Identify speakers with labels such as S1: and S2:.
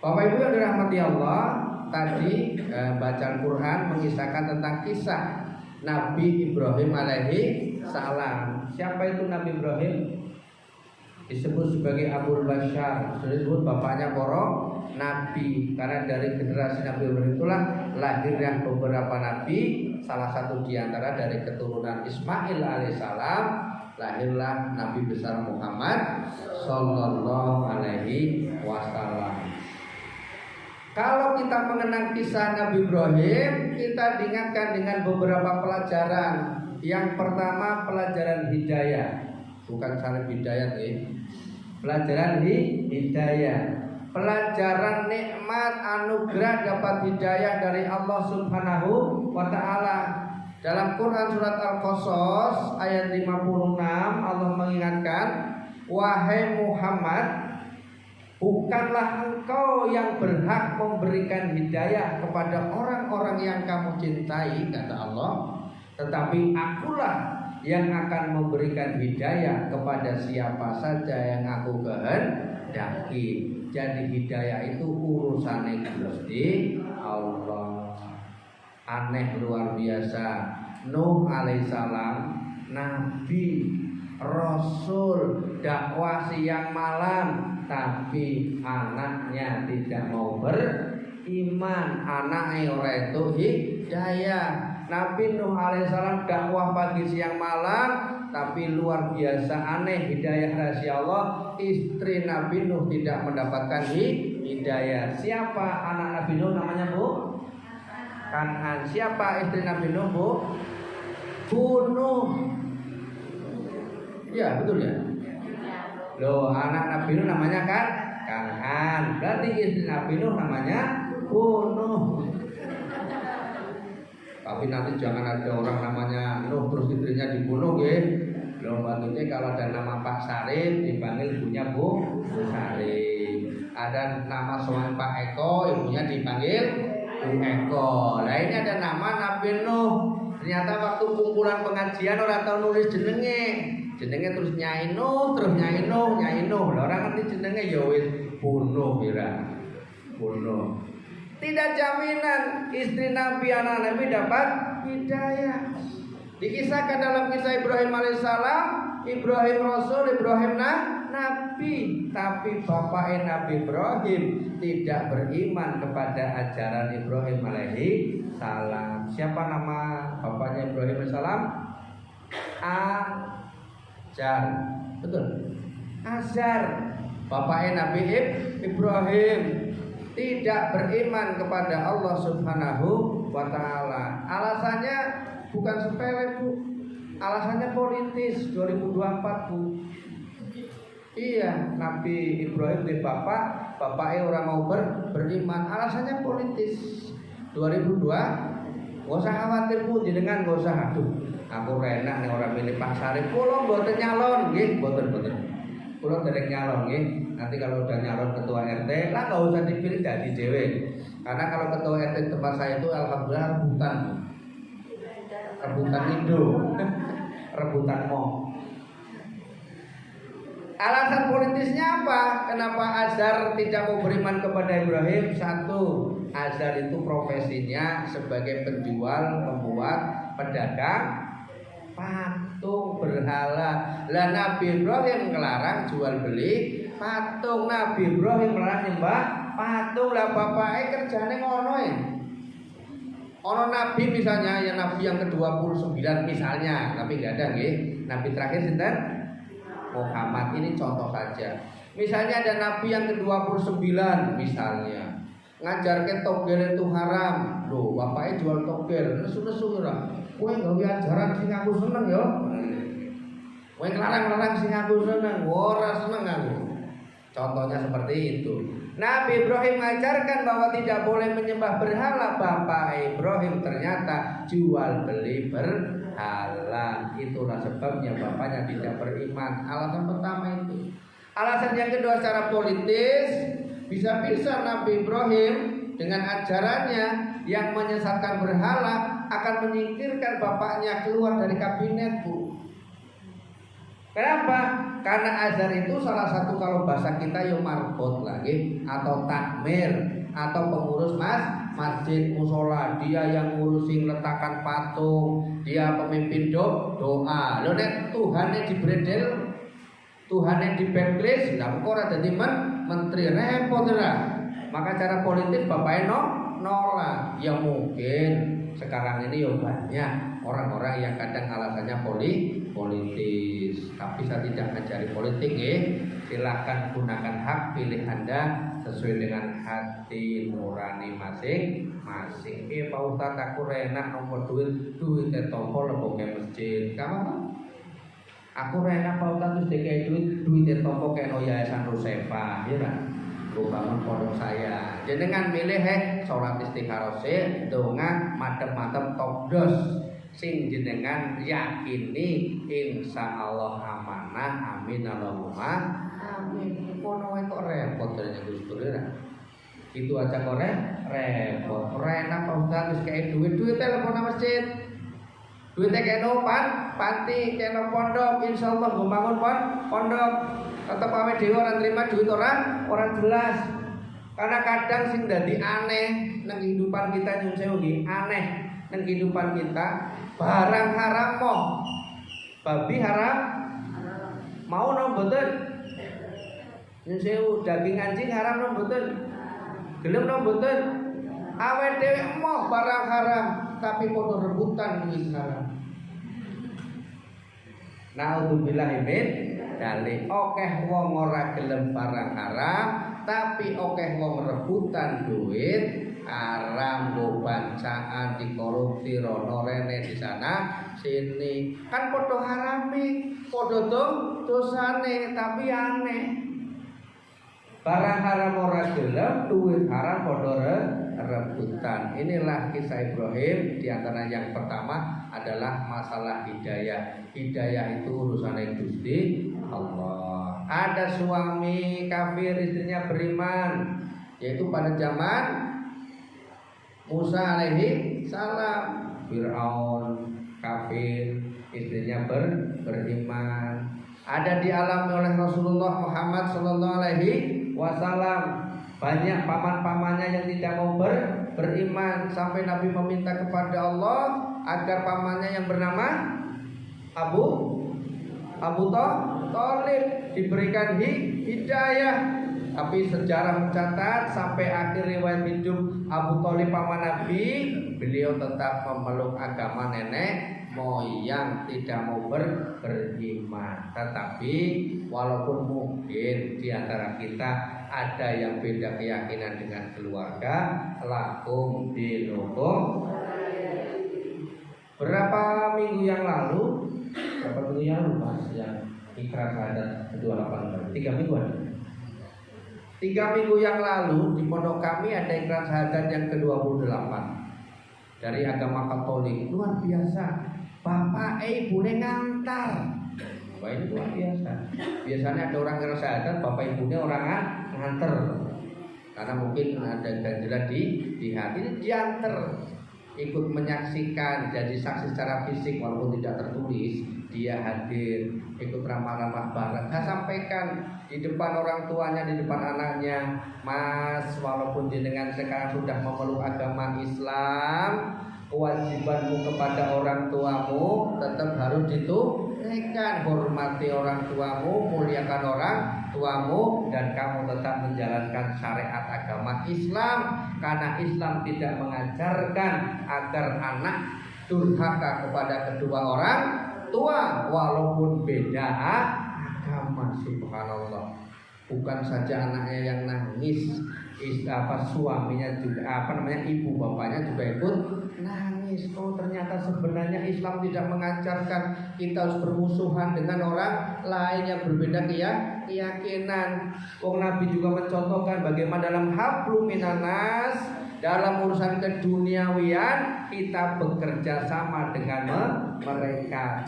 S1: Bapak Ibu yang dirahmati Allah, tadi bacaan Quran mengisahkan tentang kisah Nabi Ibrahim alaihi salam. Siapa itu Nabi Ibrahim? Disebut sebagai Abul Bashar, disebut bapaknya para nabi, karena dari generasi Nabi Ibrahim itulah lahirnya beberapa nabi. Salah satu diantara dari keturunan Ismail alaihissalam lahirlah Nabi besar Muhammad Sallallahu Alaihi Wasallam. Kalau kita mengenang kisah Nabi Ibrahim, kita diingatkan dengan beberapa pelajaran. Yang pertama, pelajaran hidayah. Bukan saling hidayat pelajaran hidayah, pelajaran nikmat anugerah dapat hidayah dari Allah Subhanahu wa ta'ala. Dalam Quran surat Al-Qasas ayat 56 Allah mengingatkan, wahai Muhammad, bukanlah engkau yang berhak memberikan hidayah kepada orang-orang yang kamu cintai, kata Allah, tetapi akulah yang akan memberikan hidayah kepada siapa saja yang aku kehendaki. Jadi hidayah itu urusannya Gusti Allah. Aneh luar biasa. Nuh alaihissalam, nabi, rasul, dakwah siang malam, tapi anaknya tidak mau beriman. Anaknya ora itu hidayah. Nabi Nuh alaihissalam dakwah pagi siang malam, tapi luar biasa aneh hidayah rahasia Allah. Istri Nabi Nuh tidak mendapatkan hidayah. Siapa anak Nabi Nuh namanya, Bu? Kan'an. Siapa istri Nabi Nuh, Bu? Nuh. Ya, betul ya? Loh, anak Nabi Nuh namanya kan Kan'an. Berarti istri Nabi Nuh namanya Nuh. Tapi nanti jangan ada orang namanya Nuh terus istrinya dibunuh ya. Loh, maksudnya kalau ada nama Pak Sarif dipanggil ibunya Bu Sarif. Ada nama suami Pak Eko, ibunya dipanggil Bu Eko. Nah ini ada nama Nabi Nuh. Ternyata waktu kumpulan pengajian orang tahu nulis jenenge terus Nyai Nuh, terus Nyai Nuh. Lah orang ngerti jenenge ya wis bunuh kira. Bunuh. Tidak jaminan istri Nabi, anak Nabi dapat hidayah. Dikisahkan dalam kisah Ibrahim alaihissalam, Ibrahim Rasul, Ibrahim Nabi. Tapi bapaknya Nabi Ibrahim tidak beriman kepada ajaran Ibrahim alaihissalam. Siapa nama bapaknya Ibrahim alaihissalam? Azar. Betul? Azar. Bapaknya Nabi Ibrahim tidak beriman kepada Allah Subhanahu wa ta'ala. Alasannya bukan sepele, Bu. Alasannya politis 2024, Bu. Iya, Nabi Ibrahim di bapaknya orang mau beriman. Alasannya politis 2002. Gak usah khawatir, Bu, jenengan gak usah. Aduh, aku renak nih orang milih Pak Sarif. Kula mboten nyalon nggih, mboten. Kula dereng nyalon nggih. Nanti kalau udah nyalon ketua RT lah nggak usah dipilih jadi dewe. Karena kalau ketua RT tempat saya itu alhamdulillah rebutan Indo, rebutan mo. Alasan politisnya apa? Kenapa Azar tidak mau beriman kepada Ibrahim? Satu, Azar itu profesinya sebagai penjual, pembuat, pedagang patung berhala. Lah Nabi Ibrahim ngelarang jual beli patung. Nabi Ibrahim melarang nyembah patung. Lah bapaknya kerjane ngono ya. Ono nabi misalnya, ya nabi yang ke-29 misalnya, tapi enggak ada nggih. Nabi terakhir sinten? Muhammad. Ini contoh saja. Misalnya ada nabi yang ke-29 misalnya. Ngajarke togel itu haram. Loh, bapaknya jual togel, nesu-nesu ora. Kowe gawe ajaran sing aku seneng ya. Kowe nglarang-larang sing aku seneng, ora seneng aku. Contohnya seperti itu. Nabi Ibrahim mengajarkan bahwa tidak boleh menyembah berhala. Bapak Ibrahim ternyata jual beli berhala. Itulah sebabnya bapaknya tidak beriman. Alasan pertama itu. Alasan yang kedua secara politis, bisa-bisa Nabi Ibrahim dengan ajarannya yang menyesatkan berhala akan menyingkirkan bapaknya keluar dari kabinet, Bu. Kenapa? Karena azan itu salah satu kalau bahasa kita yo marbot lagi atau takmir atau pengurus masjid musola, dia yang ngurusin letakkan patung, dia pemimpin doa. Lo nek Tuhannya dibredel, Tuhannya di backlist, lah kok ora dadi menteri repot lah. Maka cara politik bapaknya nolak. Ya mungkin sekarang ini ya banyak orang-orang yang kadang alasannya politis. Tapi saya tidak ngajari politik ya. Silahkan gunakan hak pilih Anda sesuai dengan hati nurani masing-masing. Pak Ustadz aku enak nomor duit tompo lebok ke masjid. Kamu aku enak Pak Ustadz terus kayak duit tompo kayak Yayasan Rusefa, ya kan? Gue bangun pondok saya. Jenengan milih sholat istikharah donga madem-madem top dos. Sing jenengan yakini insya Allah amanah, amin Allahumma amin. Kono kok repot dari Gus Dur ya. Itu aja kok repot. Enak Pak Ustaz wis kayak duit telepon masjid. Duitnya kayak panti, kayak pondok, insya Allah gue bangun pondok. Tetap awake dhewe orang terima duit orang jelas. Karena kadang sing dadi aneh nang kehidupan kita nyun sewu nggih, aneh nang kehidupan kita barang haram mo. Babi haram. Mau nang mboten? Nyun sewu daging anjing haram nang mboten? Gelem nang mboten? Awake dhewe emoh barang haram tapi padha rebutan duit haram. Naudzubillahi min dzalik. Okeh wong ora gelem barang haram, tapi okeh wong rebutan duit haram, bacaan, dikorupsi, rono rene di sana sini. Kan padha harame, padha dosane, tapi aneh. Barang haram ora gelem, duit haram padha rebutan. Inilah kisah Ibrahim. Di antara yang pertama adalah masalah hidayah. Hidayah itu urusan Gusti Allah. Ada suami kafir, istrinya beriman, yaitu pada zaman Musa alaihi salam. Fir'aun kafir, istrinya beriman. Ada dialami oleh Rasulullah Muhammad sallallahu alaihi wasallam. Banyak paman-pamannya yang tidak mau beriman, sampai Nabi meminta kepada Allah agar pamannya yang bernama Abu Thalib diberikan hidayah. Tapi sejarah mencatat sampai akhir riwayat hidup Abu Thalib paman Nabi, beliau tetap memeluk agama nenek moyang, tidak mau beriman. Tetapi walaupun mungkin di antara kita ada yang beda keyakinan dengan keluarga, lakum dinukum. Berapa minggu yang lalu Mas yang ikrar syahadat kedua 8 3 mingguan. 3 minggu yang lalu di pondok kami ada ikrar syahadat yang ke-28 dari agama Katolik. Luar biasa. Bapak ibunya ngantar. Wah, ini luar biasa. Biasanya ada orang ikrar syahadat, bapak ibunya orang nganter. Karena mungkin ada ganjalan di hati, ini diantar. Ikut menyaksikan, jadi saksi secara fisik walaupun tidak tertulis, dia hadir, ikut ramah-ramah bareng. Saya sampaikan di depan orang tuanya, di depan anaknya, Mas, walaupun jenengan sekarang sudah memeluk agama Islam, kewajibanmu kepada orang tuamu tetap harus ditunaikan. Hormati orang tuamu, muliakan orang tuamu, dan kamu tetap menjalankan syariat agama Islam. Karena Islam tidak mengajarkan agar anak durhaka kepada kedua orang tua walaupun beda agama. Subhanallah. Bukan saja anaknya yang nangis, suaminya juga ibu bapaknya juga ikut nangis. Oh, ternyata sebenarnya Islam tidak mengajarkan kita harus bermusuhan dengan orang lain yang berbeda keyakinan. Nabi juga mencontohkan bagaimana dalam hablum minanas, dalam urusan keduniawian kita bekerja sama dengan mereka.